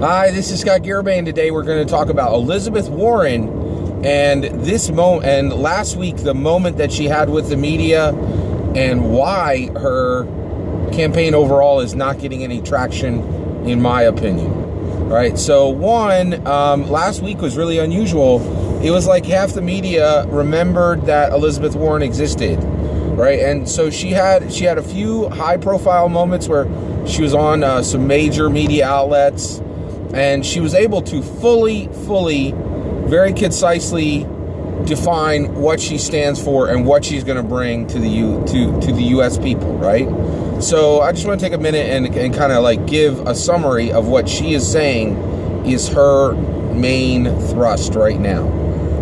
Hi, this is Scott Garibay, and today we're going to talk about Elizabeth Warren and this moment, and last week, the moment that she had with the media and why her campaign overall is not getting any traction, in my opinion. All right, so last week was really unusual. It was like half the media remembered that Elizabeth Warren existed, right? And so she had a few high-profile moments where she was on some major media outlets, and she was able to fully, very concisely define what she stands for and what she's going to bring to the U.S. people, right? So I just want to take a minute and kind of like give a summary of what she is saying is her main thrust right now,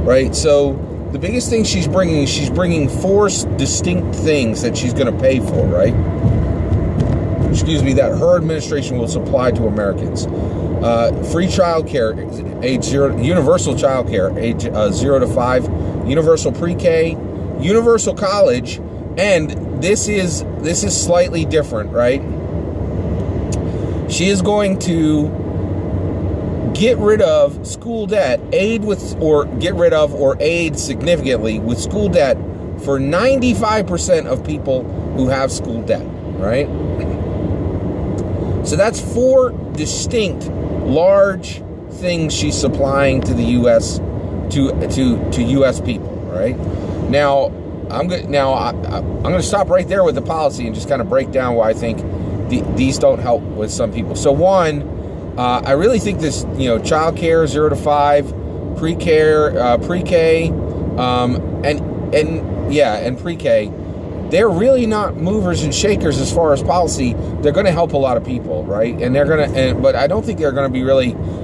right? So the biggest thing she's bringing four distinct things that she's going to pay for, right? That her administration will supply to Americans. Free childcare, age 0, universal childcare, age 0 to 5, universal pre-K, universal college, and this is slightly different, right? She is going to get rid of school debt, aid significantly with school debt for 95% of people who have school debt, right? So that's four distinct, large things she's supplying to the U.S. to U.S. people, right? Now, I'm going to stop right there with the policy and just kind of break down why I think these don't help with some people. So one, I really think this, child care 0 to 5, pre-K, and pre-K. They're really not movers and shakers as far as policy. They're going to help a lot of people, right? And but I don't think they're going to be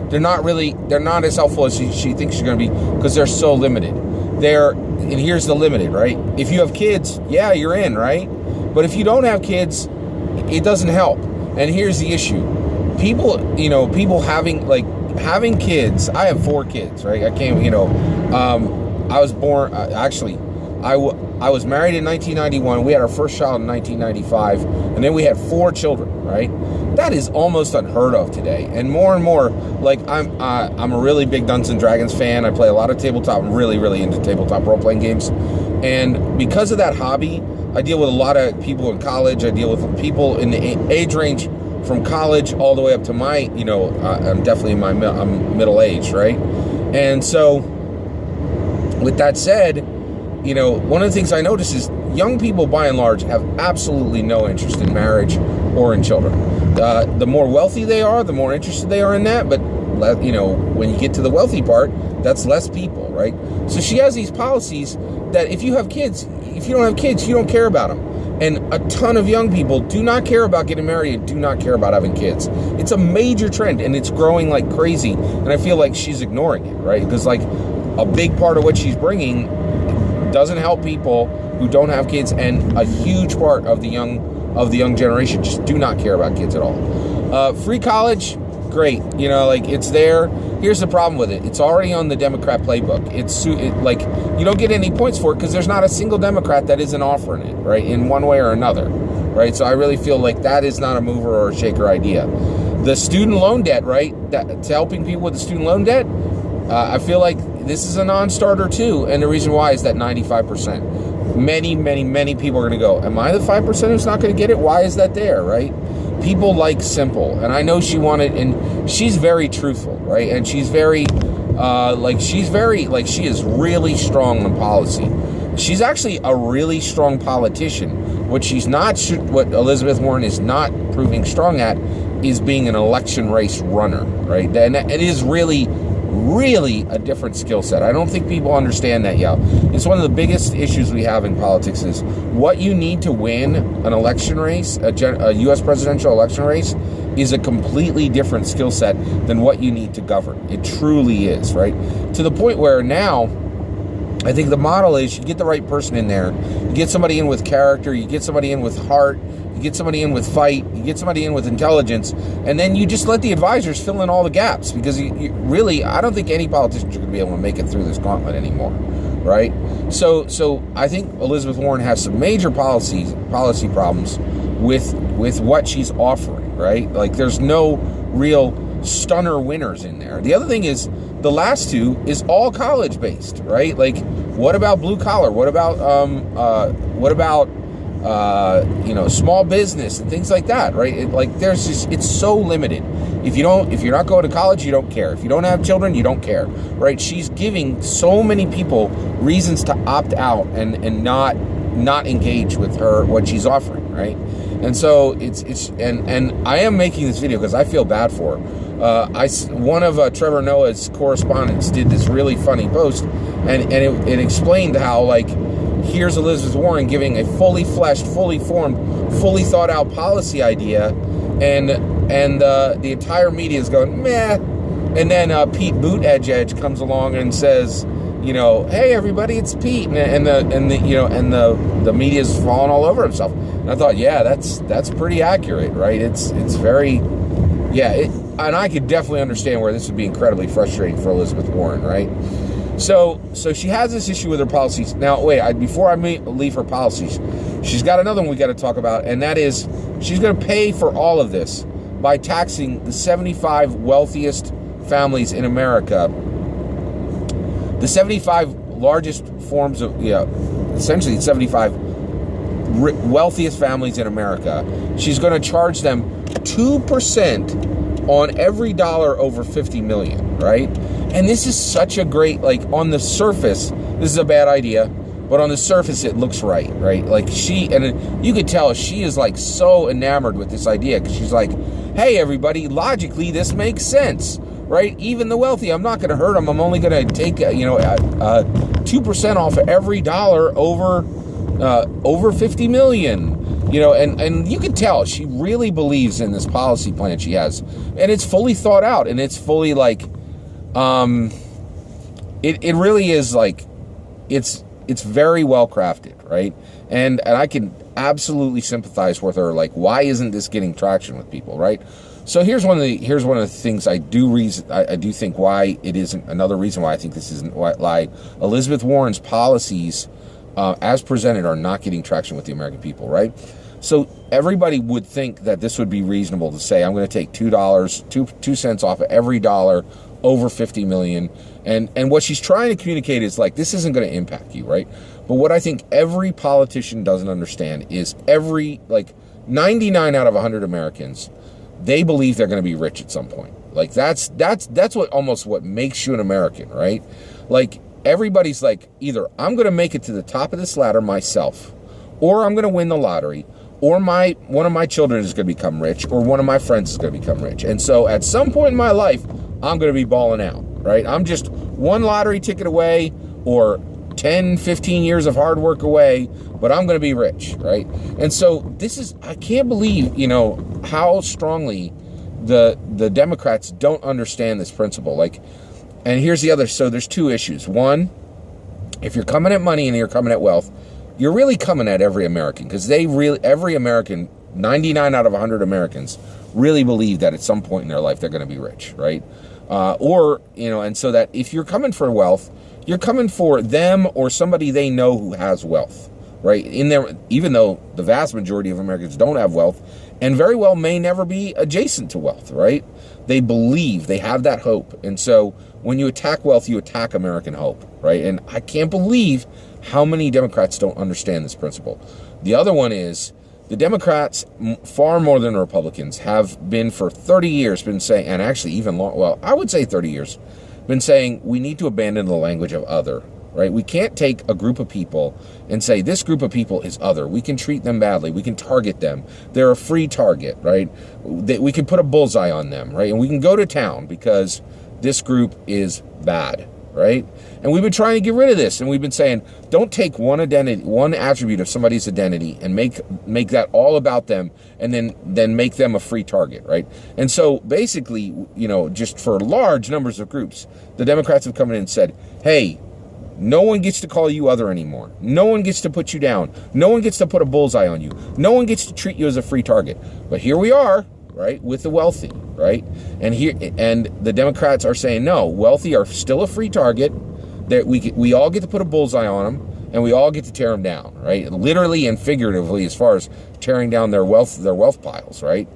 they're not as helpful as she thinks she's going to be, because they're so limited. And here's the limited, right? If you have kids, yeah, you're in, right? But if you don't have kids, it doesn't help. And here's the issue. People having kids. I have 4 kids, right? I was born, I was married in 1991. We had our first child in 1995, and then we had 4 children, right? That is almost unheard of today. And more, like I'm a really big Dungeons and Dragons fan. I play a lot of tabletop. I'm really into tabletop role-playing games. And because of that hobby, I deal with a lot of people in college. I deal with people in the age range from college all the way up to my, I'm definitely I'm middle-aged, right? And so with that said, one of the things I notice is young people, by and large, have absolutely no interest in marriage or in children. The more wealthy they are, the more interested they are in that. But, when you get to the wealthy part, that's less people, right? So she has these policies that if you don't have kids, you don't care about them. And a ton of young people do not care about getting married and do not care about having kids. It's a major trend, and it's growing like crazy. And I feel like she's ignoring it, right? Because, like, a big part of what she's bringing doesn't help people who don't have kids, and a huge part of the young generation just do not care about kids at all. Free college, great, it's there. Here's the problem with it: it's already on the Democrat playbook. You don't get any points for it because there's not a single Democrat that isn't offering it, right, in one way or another, right? So I really feel like that is not a mover or a shaker idea. The student loan debt, right? To helping people with the student loan debt, I feel like this is a non-starter too, and the reason why is that 95%. Many people are going to go, am I the 5% who's not going to get it? Why is that there, right? People like simple, and I know she wanted, and she's very truthful, right? And she's she is really strong on policy. She's actually a really strong politician. What Elizabeth Warren is not proving strong at is being an election race runner, right? And it is really a different skill set. I don't think people understand that yet. It's one of the biggest issues we have in politics is what you need to win an election race, a U.S. presidential election race, is a completely different skill set than what you need to govern. It truly is, right? To the point where now, I think the model is you get the right person in there, you get somebody in with character, you get somebody in with heart, you get somebody in with fight, you get somebody in with intelligence, and then you just let the advisors fill in all the gaps, because you really, I don't think any politicians are going to be able to make it through this gauntlet anymore, right? So I think Elizabeth Warren has some major policy problems with with what she's offering, right? Like, there's no real stunner winners in there. The other thing is, the last two is all college based, right? Like, what about blue collar? What about small business and things like that, right? It's so limited. If you're not going to college, you don't care. If you don't have children, you don't care, right? She's giving so many people reasons to opt out and not engage with what she's offering, right? And so and I am making this video because I feel bad for her. One of Trevor Noah's correspondents did this really funny post, and it explained how, like, here's Elizabeth Warren giving a fully fleshed, fully formed, fully thought out policy idea, and the entire media is going meh, and then Pete Buttigieg comes along and says, hey everybody, it's Pete, and the media's falling all over himself. And I thought, yeah, that's pretty accurate, right? It's very, and I could definitely understand where this would be incredibly frustrating for Elizabeth Warren, right? So she has this issue with her policies. Now, before I leave her policies, she's got another one we got to talk about, and that is she's going to pay for all of this by taxing the 75 wealthiest families in America. The 75 largest forms of, essentially 75 wealthiest families in America. She's going to charge them 2% on every dollar over 50 million, right? And this is such a great, like, on the surface, this is a bad idea, but on the surface it looks right? Like, you could tell she is, like, so enamored with this idea, because she's like, hey everybody, logically this makes sense, right? Even the wealthy, I'm not going to hurt them. I'm only going to take 2% off of every dollar over 50 million. And you can tell she really believes in this policy plan she has, and it's fully thought out, and it's fully, like, it really is, like, it's very well crafted, right? And I can absolutely sympathize with her. Like, why isn't this getting traction with people, right? So here's one of the things I do think why it isn't. Another reason why I think this isn't why Elizabeth Warren's policies, as presented, are not getting traction with the American people, right? So everybody would think that this would be reasonable to say, I'm going to take $2 cents off of every dollar over 50 million. And what she's trying to communicate is, like, this isn't going to impact you, right? But what I think every politician doesn't understand is 99 out of 100 Americans, they believe they're going to be rich at some point. Like, that's what makes you an American, right? Like, everybody's like, either I'm going to make it to the top of this ladder myself, or I'm going to win the lottery, or one of my children is going to become rich, or one of my friends is going to become rich. And so at some point in my life, I'm going to be balling out, right? I'm just one lottery ticket away, or 10, 15 years of hard work away, but I'm going to be rich, right? And so I can't believe, how strongly the Democrats don't understand this principle. Like, and here's the other, so there's two issues. One, if you're coming at money and you're coming at wealth, you're really coming at every American, because every American, 99 out of 100 Americans, really believe that at some point in their life they're going to be rich, right? And so that if you're coming for wealth, you're coming for them or somebody they know who has wealth, right? Even though the vast majority of Americans don't have wealth, and very well may never be adjacent to wealth, right? They believe, they have that hope. And so when you attack wealth, you attack American hope, right? And I can't believe how many Democrats don't understand this principle. The other one is, the Democrats, far more than Republicans, have been for 30 years been saying, and actually even I would say 30 years, been saying we need to abandon the language of other, right? We can't take a group of people and say this group of people is other. We can treat them badly. We can target them. They're a free target, right? We can put a bullseye on them, right? And we can go to town because this group is bad, right? And we've been trying to get rid of this, and we've been saying, don't take one identity, one attribute of somebody's identity, and make that all about them, and then make them a free target, right? And so basically, just for large numbers of groups, the Democrats have come in and said, hey, no one gets to call you other anymore. No one gets to put you down. No one gets to put a bullseye on you. No one gets to treat you as a free target. But here we are, right, with the wealthy, right? And the Democrats are saying, no, wealthy are still a free target. That we all get to put a bullseye on them, and we all get to tear them down, right? Literally and figuratively, as far as tearing down their wealth piles, right?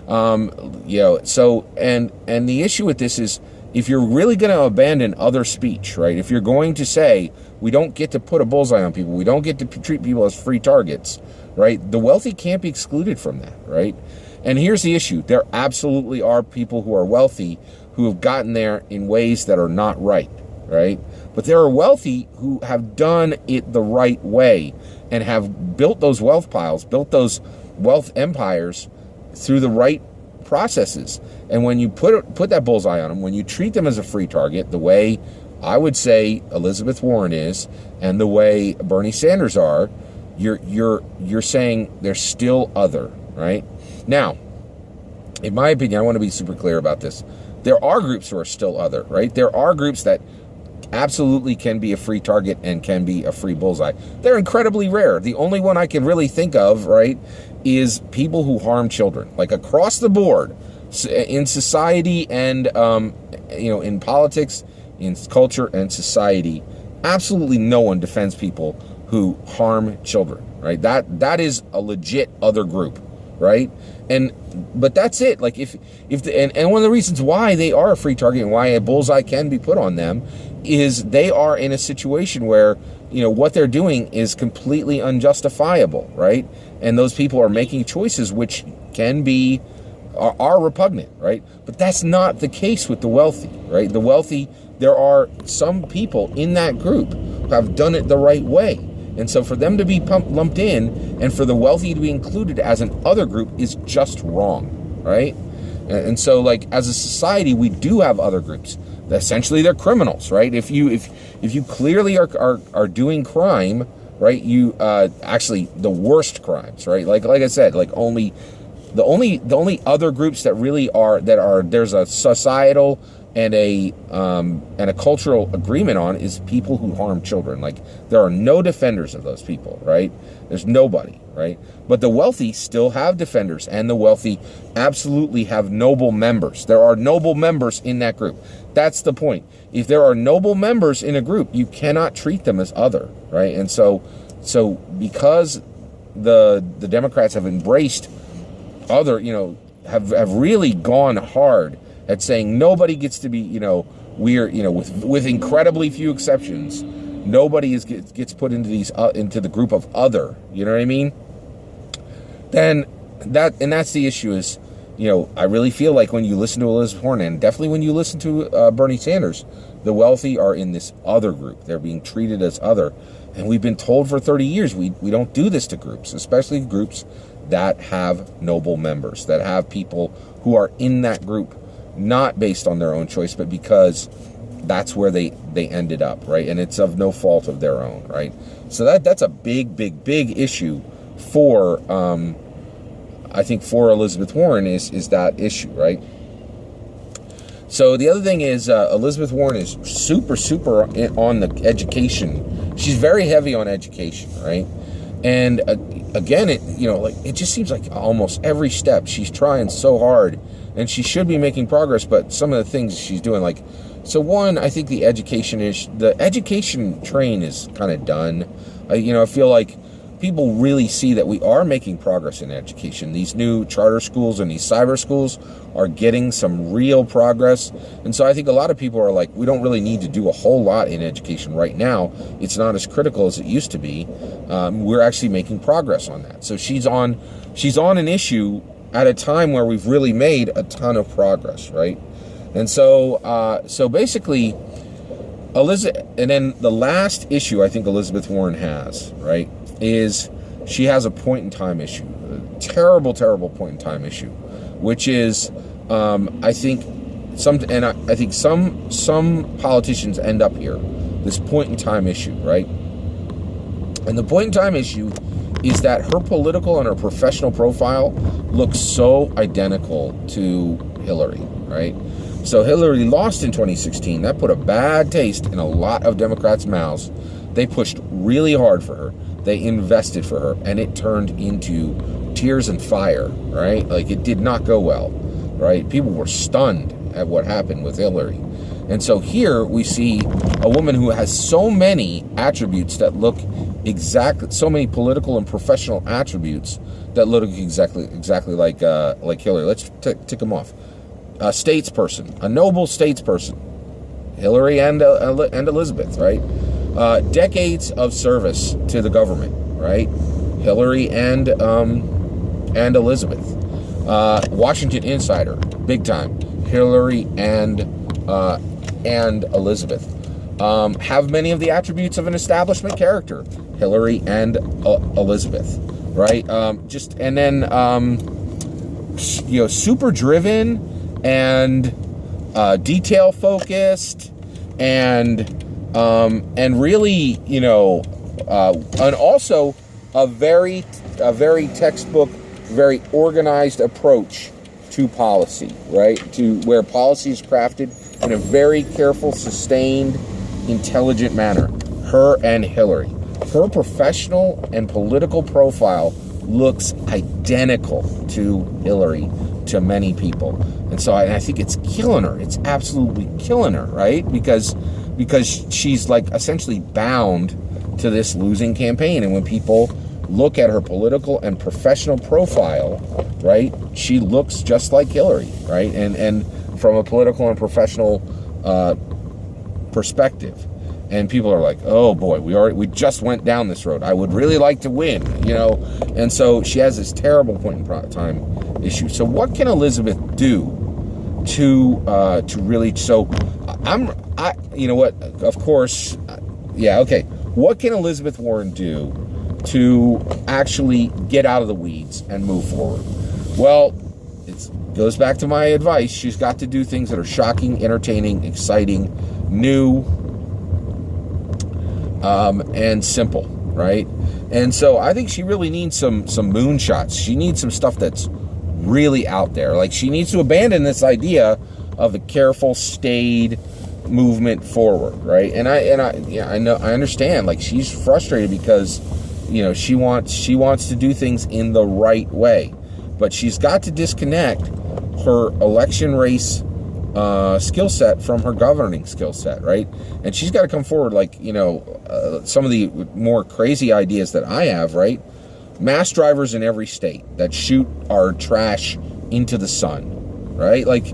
So and the issue with this is, if you're really going to abandon other speech, right? If you're going to say we don't get to put a bullseye on people, we don't get to treat people as free targets, right? The wealthy can't be excluded from that, right? And here's the issue: there absolutely are people who are wealthy who have gotten there in ways that are not right, right? But there are wealthy who have done it the right way and have built those wealth piles, built those wealth empires through the right processes. And when you put that bullseye on them, when you treat them as a free target, the way I would say Elizabeth Warren is, and the way Bernie Sanders are, you're saying they're still other, right? Now, in my opinion, I want to be super clear about this. There are groups who are still other, right? There are groups that absolutely can be a free target and can be a free bullseye. They're incredibly rare. The only one I can really think of, right, is people who harm children. Like across the board, in society and, in politics, in culture and society, absolutely no one defends people who harm children, right? That is a legit other group, right? But that's it. Like if one of the reasons why they are a free target and why a bullseye can be put on them is they are in a situation where, what they're doing is completely unjustifiable, right? And those people are making choices which are repugnant, right? But that's not the case with the wealthy, right? The wealthy, there are some people in that group who have done it the right way. And so for them to be lumped in and for the wealthy to be included as an other group is just wrong, right? And so, like, as a society, we do have other groups. Essentially, they're criminals, right? If you clearly are doing crime, right? You actually the worst crimes, right? Like I said, like the only other groups that really there's a societal and a cultural agreement on is people who harm children. Like, there are no defenders of those people, right? There's nobody, right? But the wealthy still have defenders, and the wealthy absolutely have noble members. There are noble members in that group. That's the point. If there are noble members in a group, you cannot treat them as other, right? And so because the Democrats have embraced other, have really gone hard at saying nobody gets to be, with incredibly few exceptions, nobody gets put into into the group of other. You know what I mean? Then that's the issue is, I really feel like when you listen to Elizabeth Warren, and definitely when you listen to Bernie Sanders, the wealthy are in this other group. They're being treated as other, and we've been told for 30 years we don't do this to groups, especially groups that have noble members, that have people who are in that group, not based on their own choice, but because that's where they ended up, right? And it's of no fault of their own, right? So that's a big issue for, I think, for Elizabeth Warren is that issue, right? So the other thing is Elizabeth Warren is super on the education. She's very heavy on education, right? And again, it just seems like almost every step she's trying so hard, and she should be making progress, but some of the things she's doing, like, so one, I think the education train is kind of done. I feel like people really see that we are making progress in education. These new charter schools and these cyber schools are getting some real progress. And so I think a lot of people are like, we don't really need to do a whole lot in education right now. It's not as critical as it used to be. We're actually making progress on that. So she's on an issue at a time where we've really made a ton of progress, right? And so basically, and then the last issue I think Elizabeth Warren has, right, is she has a point in time issue, a terrible point in time issue, which is I think some politicians end up here, this point in time issue, right? And the point in time issue is that her political and her professional profile looks so identical to Hillary, right? So Hillary lost in 2016. That put a bad taste in a lot of Democrats' mouths. They pushed really hard for her. They invested for her, and it turned into tears and fire, right? Like, it did not go well, right? People were stunned at what happened with Hillary. And so here we see a woman who has so many attributes that look exactly, so many political and professional attributes that look exactly like Hillary. Let's tick them off. A statesperson, a noble statesperson, Hillary and Elizabeth, right? Decades of service to the government, right? Hillary and Elizabeth. Washington Insider, big time. Hillary and Elizabeth. Have many of the attributes of an establishment character. Hillary and Elizabeth, right? Super driven and detail focused and really, and also a very textbook, very organized approach to policy, right? To where policy is crafted in a very careful, sustained, intelligent manner. Her and Hillary. Her professional and political profile looks identical to Hillary to many people. And so I think it's killing her. It's absolutely killing her, right? Because she's like essentially bound to this losing campaign. And when people look at her political and professional profile, right, she looks just like Hillary, right? And from a political and professional perspective. And people are like, oh boy, we just went down this road. I would really like to win, And so she has this terrible point in time issue. So what can Elizabeth do to really? So of course, yeah, okay. What can Elizabeth Warren do to actually get out of the weeds and move forward? Well, it goes back to my advice. She's got to do things that are shocking, entertaining, exciting, new, and simple, right? And so I think she really needs some moonshots. She needs some stuff that's really out there. Like, she needs to abandon this idea of the careful, staid movement forward, right? And I understand. Like, she's frustrated because she wants to do things in the right way, but she's got to disconnect her election race skill set from her governing skill set, right? And she's got to come forward, like, some of the more crazy ideas that I have, right? Mass drivers in every state that shoot our trash into the sun, right? Like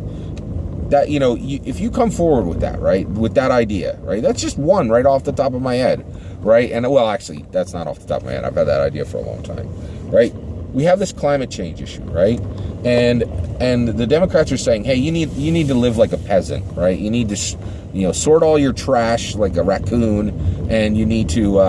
that, if you come forward with that, right? With that idea, right? That's just one right off the top of my head, right? And well, actually, that's not off the top of my head. I've had that idea for a long time, right? We have this climate change issue, right? And the Democrats are saying, hey, you need to live like a peasant, right? You need to, sort all your trash like a raccoon, and you need to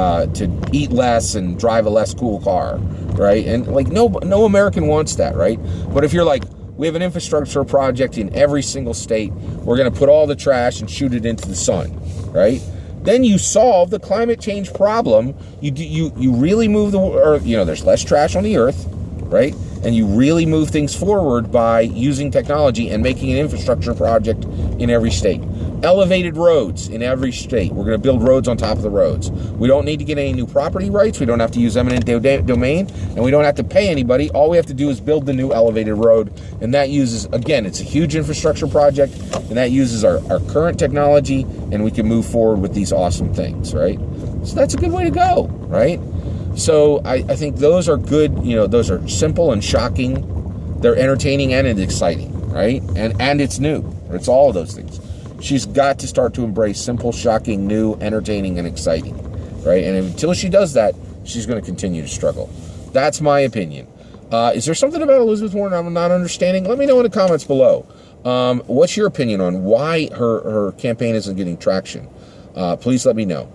eat less and drive a less cool car, right? And like no American wants that, right? But if you're like, we have an infrastructure project in every single state, we're going to put all the trash and shoot it into the sun, right? Then you solve the climate change problem. You really move the earth. There's less trash on the earth, right? And you really move things forward by using technology and making an infrastructure project in every state. Elevated roads in every state. We're going to build roads on top of the roads. We don't need to get any new property rights. We don't have to use eminent domain, and we don't have to pay anybody. All we have to do is build the new elevated road, and that uses, again, it's a huge infrastructure project, and that uses our current technology, and we can move forward with these awesome things, right? So that's a good way to go, right? So I think those are good, those are simple and shocking. They're entertaining and it's exciting, right? And it's new. It's all of those things. She's got to start to embrace simple, shocking, new, entertaining, and exciting, right? And until she does that, she's going to continue to struggle. That's my opinion. Is there something about Elizabeth Warren I'm not understanding? Let me know in the comments below. What's your opinion on why her campaign isn't getting traction? Please let me know.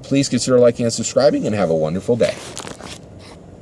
Please consider liking and subscribing, and have a wonderful day.